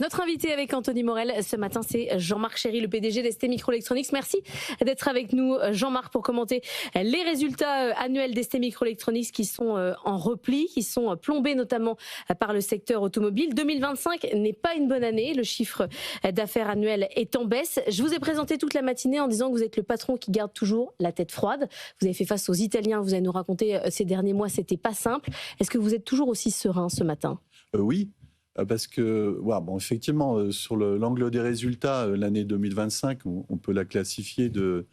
Notre invité avec Anthony Morel ce matin, c'est Jean-Marc Chéry, le PDG d'STMicroelectronics. Merci d'être avec nous, Jean-Marc, pour commenter les résultats annuels d'STMicroelectronics qui sont en repli, qui sont plombés notamment par le secteur automobile. 2025 n'est pas une bonne année, le chiffre d'affaires annuel est en baisse. Je vous ai présenté toute la matinée en disant que vous êtes le patron qui garde toujours la tête froide. Vous avez fait face aux Italiens, vous allez nous raconter ces derniers mois, c'était pas simple. Est-ce que vous êtes toujours aussi serein ce matin ? Oui. Parce que, effectivement, sur l'angle des résultats, l'année 2025, on peut la classifier de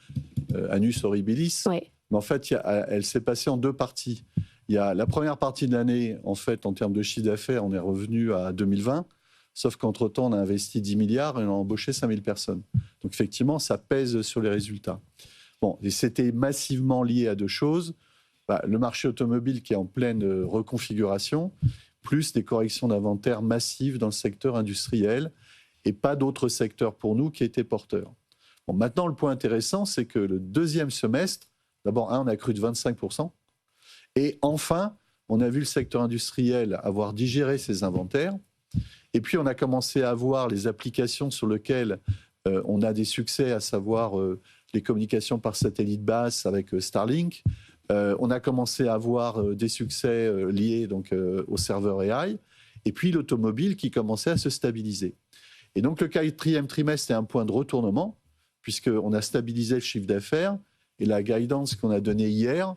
annus horribilis. Ouais. Mais en fait, elle s'est passée en deux parties. Il y a la première partie de l'année, en fait, en termes de chiffre d'affaires, on est revenu à 2020. Sauf qu'entre-temps, on a investi 10 milliards et on a embauché 5000 personnes. Donc, effectivement, ça pèse sur les résultats. Et c'était massivement lié à deux choses. Le marché automobile qui est en pleine reconfiguration, plus des corrections d'inventaire massives dans le secteur industriel et pas d'autres secteurs pour nous qui étaient porteurs. Maintenant, le point intéressant, c'est que le deuxième semestre, d'abord, on a cru de 25%, et enfin, on a vu le secteur industriel avoir digéré ses inventaires, et puis on a commencé à voir les applications sur lesquelles on a des succès, à savoir les communications par satellite basse avec Starlink. On a commencé à avoir des succès liés donc, au serveur AI, et puis l'automobile qui commençait à se stabiliser. Et donc le quatrième trimestre est un point de retournement, puisqu'on a stabilisé le chiffre d'affaires, et la guidance qu'on a donnée hier,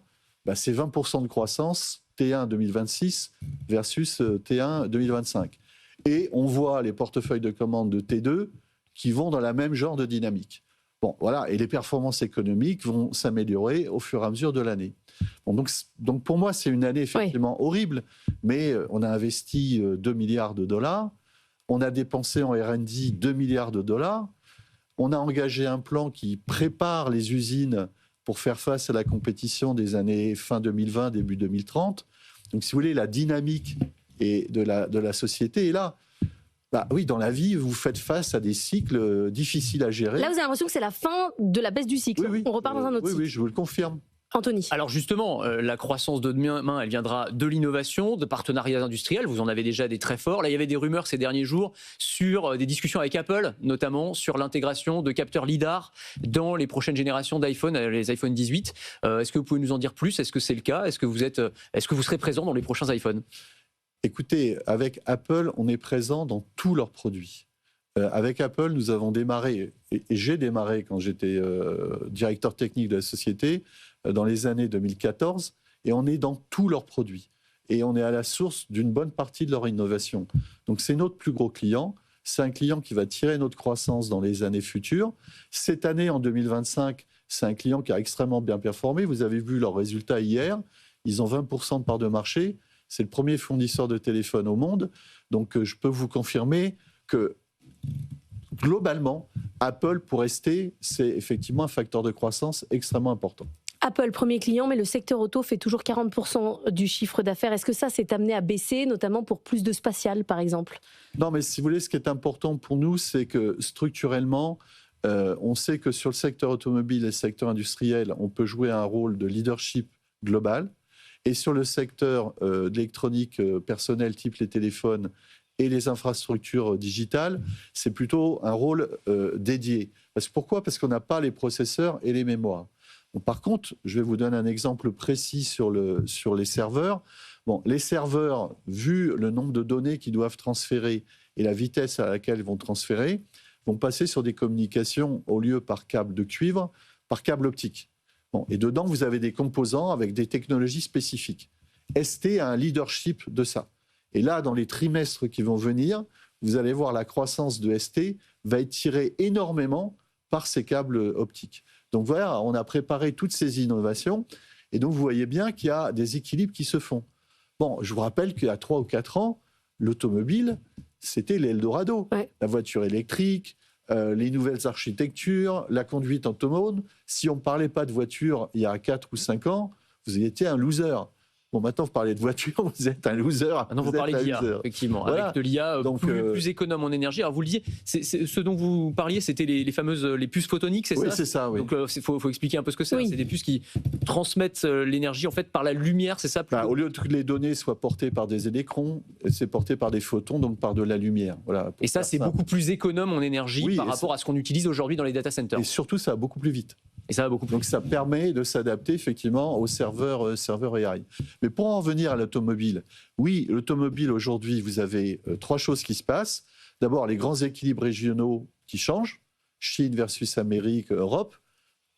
c'est 20% de croissance T1 2026 versus T1 2025. Et on voit les portefeuilles de commandes de T2 qui vont dans la même genre de dynamique. Et les performances économiques vont s'améliorer au fur et à mesure de l'année. Donc pour moi, c'est une année effectivement horrible, mais on a investi 2 milliards de dollars, on a dépensé en R&D 2 milliards de dollars, on a engagé un plan qui prépare les usines pour faire face à la compétition des années fin 2020, début 2030. Donc si vous voulez, la dynamique de la société est là. Oui, dans la vie, vous faites face à des cycles difficiles à gérer. Là, vous avez l'impression que c'est la fin de la baisse du cycle. Oui, on repart dans un autre cycle. Oui, je vous le confirme. Anthony. Alors justement, la croissance de demain, elle viendra de l'innovation, de partenariats industriels. Vous en avez déjà des très forts. Là, il y avait des rumeurs ces derniers jours sur des discussions avec Apple, notamment sur l'intégration de capteurs LiDAR dans les prochaines générations d'iPhone, les iPhone 18. Est-ce que vous pouvez nous en dire plus ? Est-ce que c'est le cas ? Est-ce que vous serez présent dans les prochains iPhones ? Écoutez, avec Apple, on est présent dans tous leurs produits. Avec Apple, nous avons démarré, et j'ai démarré quand j'étais directeur technique de la société, dans les années 2014, et on est dans tous leurs produits. Et on est à la source d'une bonne partie de leur innovation. Donc c'est notre plus gros client. C'est un client qui va tirer notre croissance dans les années futures. Cette année, en 2025, c'est un client qui a extrêmement bien performé. Vous avez vu leurs résultats hier. Ils ont 20% de part de marché. C'est le premier fournisseur de téléphone au monde. Donc, je peux vous confirmer que, globalement, Apple, pour rester, c'est effectivement un facteur de croissance extrêmement important. Apple, premier client, mais le secteur auto fait toujours 40% du chiffre d'affaires. Est-ce que ça s'est amené à baisser, notamment pour plus de spatial, par exemple ? Non, mais si vous voulez, ce qui est important pour nous, c'est que structurellement, on sait que sur le secteur automobile et le secteur industriel, on peut jouer un rôle de leadership global. Et sur le secteur de l'électronique personnelle, type les téléphones et les infrastructures digitales, c'est plutôt un rôle dédié. Pourquoi ? Parce qu'on n'a pas les processeurs et les mémoires. Par contre, je vais vous donner un exemple précis sur les serveurs. Les serveurs, vu le nombre de données qu'ils doivent transférer et la vitesse à laquelle ils vont transférer, vont passer sur des communications, au lieu par câble de cuivre, par câble optique. Et dedans, vous avez des composants avec des technologies spécifiques. ST a un leadership de ça. Et là, dans les trimestres qui vont venir, vous allez voir la croissance de ST va être tirée énormément par ces câbles optiques. Donc voilà, on a préparé toutes ces innovations. Et donc, vous voyez bien qu'il y a des équilibres qui se font. Je vous rappelle qu'il y a 3 ou 4 ans, l'automobile, c'était l'Eldorado. Ouais. La voiture électrique, les nouvelles architectures, la conduite autonome. Si on ne parlait pas de voiture il y a 4 ou 5 ans, vous étiez un loser. Bon, maintenant, vous parlez de voiture, vous êtes un loser. Maintenant, vous parlez d'IA, effectivement, voilà. avec de l'IA Donc, plus économe en énergie. Alors, vous le disiez, ce dont vous parliez, c'était les fameuses les puces photoniques, c'est ça? Oui, c'est ça, oui. Donc, il faut expliquer un peu ce que c'est. Oui. C'est des puces qui transmettent l'énergie, en fait, par la lumière, c'est ça? Au lieu que les données soient portées par des électrons, c'est porté par des photons, donc par de la lumière. Voilà, et ça, c'est beaucoup plus économe en énergie par rapport à ce qu'on utilise aujourd'hui dans les data centers. Et surtout, ça va beaucoup plus vite. Et ça va beaucoup plus Donc, ça permet de s'adapter, effectivement, aux serveurs AI. Mais pour en venir à l'automobile, oui, l'automobile, aujourd'hui, vous avez 3 choses qui se passent. D'abord, les grands équilibres régionaux qui changent. Chine versus Amérique, Europe,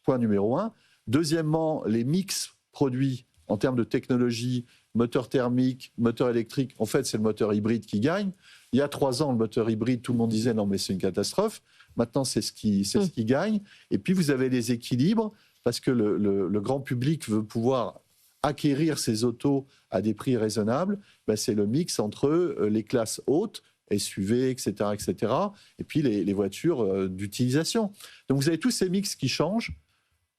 point numéro 1. Deuxièmement, les mix produits en termes de technologie, moteur thermique, moteur électrique. En fait, c'est le moteur hybride qui gagne. Il y a 3 ans, le moteur hybride, tout le monde disait non, mais c'est une catastrophe. Maintenant, c'est ce qui gagne. Et puis, vous avez les équilibres, parce que le grand public veut pouvoir acquérir ces autos à des prix raisonnables. Ben, c'est le mix entre les classes hautes, SUV, etc., etc., et puis les voitures d'utilisation. Donc, vous avez tous ces mix qui changent.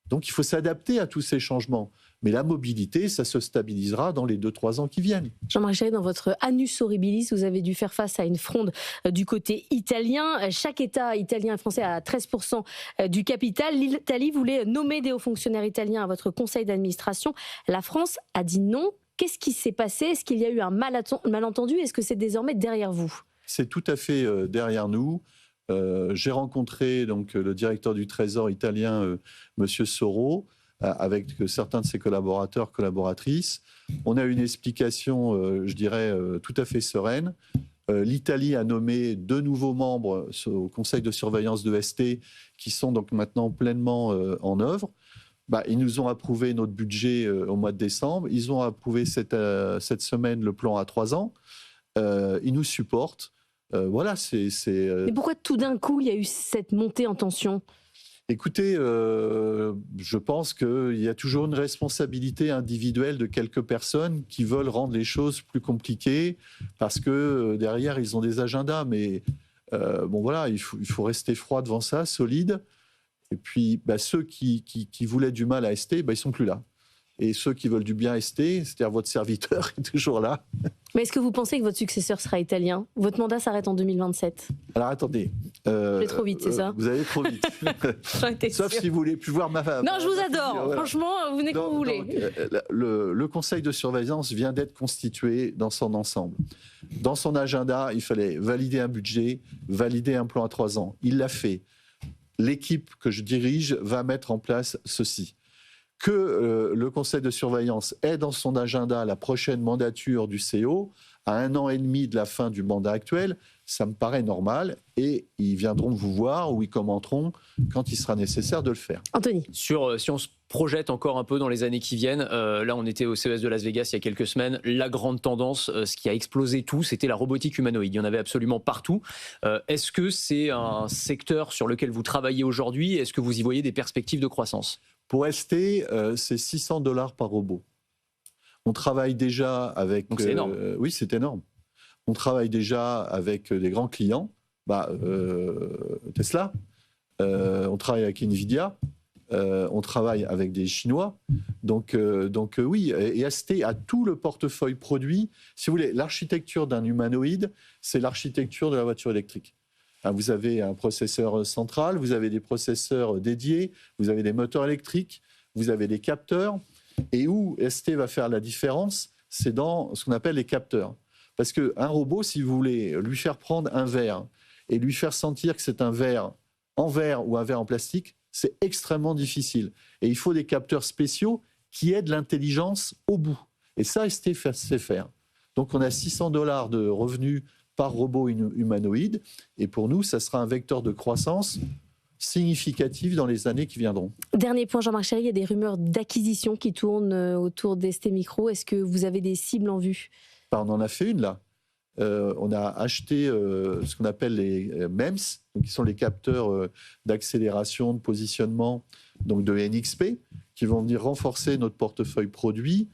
Donc, il faut s'adapter à tous ces changements. Mais la mobilité, ça se stabilisera dans les 2-3 ans qui viennent. Jean-Marc Chéry, dans votre annus horribilis, vous avez dû faire face à une fronde du côté italien. Chaque État italien et français a 13% du capital. L'Italie voulait nommer des hauts fonctionnaires italiens à votre conseil d'administration. La France a dit non. Qu'est-ce qui s'est passé? Est-ce qu'il y a eu un malentendu? Est-ce que c'est désormais derrière vous? C'est tout à fait derrière nous. J'ai rencontré donc, le directeur du Trésor italien, Monsieur Soro, avec certains de ses collaborateurs, collaboratrices. On a une explication, je dirais, tout à fait sereine. L'Italie a nommé 2 nouveaux membres au conseil de surveillance de ST qui sont donc maintenant pleinement en œuvre. Ils nous ont approuvé notre budget au mois de décembre. Ils ont approuvé cette semaine le plan à 3 ans. Ils nous supportent. Voilà, Mais pourquoi tout d'un coup il y a eu cette montée en tension? Écoutez, je pense qu'il y a toujours une responsabilité individuelle de quelques personnes qui veulent rendre les choses plus compliquées parce que derrière, ils ont des agendas. Mais bon, voilà, il faut rester froid devant ça, solide. Et puis, ceux qui voulaient du mal à ST, ils ne sont plus là. Et ceux qui veulent du bien à ST, c'est-à-dire votre serviteur, est toujours là. Mais est-ce que vous pensez que votre successeur sera italien? Votre mandat s'arrête en 2027. Alors attendez. Je vais trop vite, c'est ça? Vous allez trop vite. Sauf si vous voulez plus voir ma femme. Non, je vous adore. Voilà. Franchement, vous venez quand vous voulez. Le conseil de surveillance vient d'être constitué dans son ensemble. Dans son agenda, il fallait valider un budget, valider un plan à 3 ans. Il l'a fait. L'équipe que je dirige va mettre en place ceci. Que le conseil de surveillance ait dans son agenda la prochaine mandature du CEO à 1 an et demi de la fin du mandat actuel, ça me paraît normal et ils viendront vous voir ou ils commenteront quand il sera nécessaire de le faire. Anthony. Si on se projette encore un peu dans les années qui viennent, là on était au CES de Las Vegas il y a quelques semaines, la grande tendance, ce qui a explosé tout, c'était la robotique humanoïde. Il y en avait absolument partout. Est-ce que c'est un secteur sur lequel vous travaillez aujourd'hui? Est-ce que vous y voyez des perspectives de croissance? Pour ST, c'est $600 par robot. On travaille déjà avec... Donc c'est énorme. Oui, c'est énorme. On travaille déjà avec des grands clients, Tesla, on travaille avec Nvidia, on travaille avec des Chinois. Donc oui, et ST a tout le portefeuille produit. Si vous voulez, l'architecture d'un humanoïde, c'est l'architecture de la voiture électrique. Vous avez un processeur central, vous avez des processeurs dédiés, vous avez des moteurs électriques, vous avez des capteurs. Et où ST va faire la différence, c'est dans ce qu'on appelle les capteurs. Parce qu'un robot, si vous voulez lui faire prendre un verre et lui faire sentir que c'est un verre en verre ou un verre en plastique, c'est extrêmement difficile. Et il faut des capteurs spéciaux qui aident l'intelligence au bout. Et ça, ST sait faire. Donc on a $600 de revenus par robot humanoïde. Et pour nous, ça sera un vecteur de croissance significatif dans les années qui viendront. Dernier point, Jean-Marc Chéry, il y a des rumeurs d'acquisition qui tournent autour d'ST Micro. Est-ce que vous avez des cibles en vue? On en a fait une là. On a acheté ce qu'on appelle les MEMS, donc qui sont les capteurs d'accélération, de positionnement, donc de NXP, qui vont venir renforcer notre portefeuille produit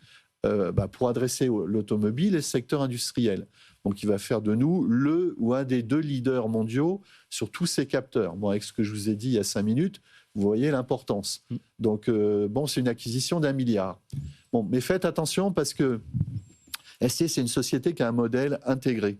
pour adresser l'automobile et le secteur industriel. Donc, il va faire de nous le ou un des 2 leaders mondiaux sur tous ces capteurs. Bon, avec ce que je vous ai dit il y a 5 minutes, vous voyez l'importance. Donc, c'est une acquisition d'1 milliard. Bon, mais faites attention parce que ST, c'est une société qui a un modèle intégré,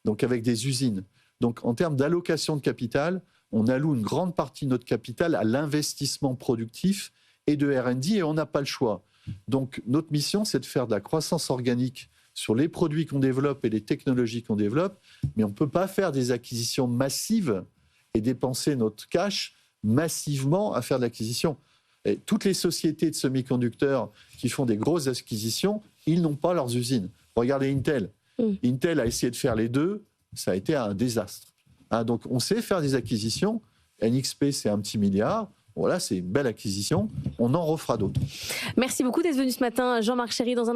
donc avec des usines. Donc en termes d'allocation de capital, on alloue une grande partie de notre capital à l'investissement productif et de R&D et on n'a pas le choix. Donc notre mission, c'est de faire de la croissance organique sur les produits qu'on développe et les technologies qu'on développe, mais on ne peut pas faire des acquisitions massives et dépenser notre cash massivement à faire de l'acquisition. Et toutes les sociétés de semi-conducteurs qui font des grosses acquisitions, ils n'ont pas leurs usines. Regardez Intel. Intel a essayé de faire les deux, ça a été un désastre. Hein, donc on sait faire des acquisitions. NXP, c'est un petit milliard. Voilà, c'est une belle acquisition. On en refera d'autres. Merci beaucoup d'être venu ce matin, Jean-Marc Chéry, dans un